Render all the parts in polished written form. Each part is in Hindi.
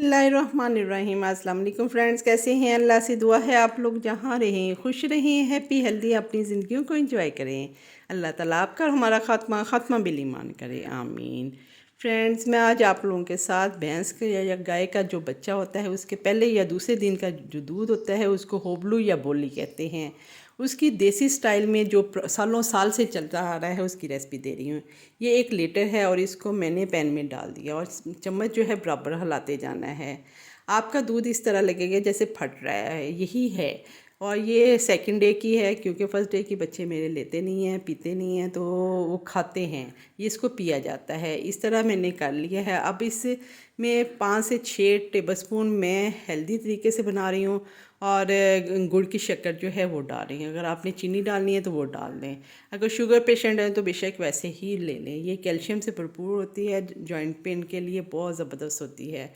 बिस्मिल्लाहिर्रहमानिर्रहीम। अस्सलाम वालेकुम फ्रेंड्स, कैसे हैं? अल्लाह से दुआ है आप लोग जहाँ रहें खुश रहें, हैप्पी हेल्दी अपनी ज़िंदगियों को एंजॉय करें। अल्लाह ताला आपका और हमारा ख़ात्मा बिल ईमान करे, आमीन। फ्रेंड्स, मैं आज आप लोगों के साथ भैंस के या गाय का जो बच्चा होता है उसके पहले या दूसरे दिन का जो दूध होता है उसको होबलू या बोली कहते हैं, उसकी देसी स्टाइल में जो सालों साल से चलता आ रहा है उसकी रेसिपी दे रही हूँ। ये 1 लीटर है और इसको मैंने पैन में डाल दिया और चम्मच जो है बराबर हिलाते जाना है। आपका दूध इस तरह लगेगा जैसे फट रहा है, यही है। और ये सेकंड डे की है क्योंकि फर्स्ट डे की बच्चे मेरे लेते नहीं हैं, पीते नहीं हैं, तो वो खाते हैं, ये इसको पिया जाता है। इस तरह मैंने कर लिया है। अब इसमें 5 से 6 टेबलस्पून मैं हेल्दी तरीके से बना रही हूँ और गुड़ की शक्कर जो है वो डाल रही हैं। अगर आपने चीनी डालनी है तो वो डाल दें। अगर शुगर पेशेंट हैं तो बेशक वैसे ही ले लें। ये कैल्शियम से भरपूर होती है, जॉइंट पेन के लिए बहुत ज़बरदस्त होती है,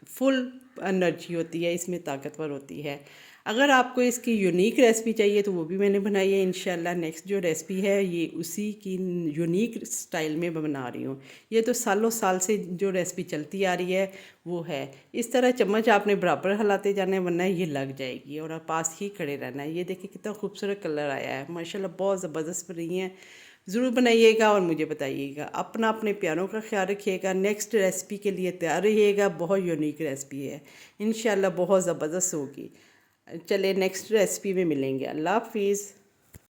फुल एनर्जी होती है, इसमें ताकतवर होती है। अगर आपको इसकी यूनिक रेसिपी चाहिए तो वो भी मैंने बनाई है। इंशाल्लाह नेक्स्ट जो रेसिपी है ये उसी की यूनिक स्टाइल में बना रही हूँ। ये तो सालों साल से जो रेसिपी चलती आ रही है वो है। इस तरह चम्मच आपने बराबर हिलाते जाना है वरना ये लग जाएगी और आप पास ही खड़े रहना है। ये देखिए कितना खूबसूरत कलर आया है, माशाल्लाह बहुत ज़बरदस्त बन रही हैं। ज़रूर बनाइएगा और मुझे बताइएगा। अपना अपने प्यारों का ख्याल रखिएगा। नेक्स्ट रेसिपी के लिए तैयार रहिएगा, बहुत यूनिक रेसिपी है, इंशाल्लाह बहुत ज़बरदस्त होगी। चले नेक्स्ट रेसिपी में मिलेंगे। अल्लाह हाफिज़।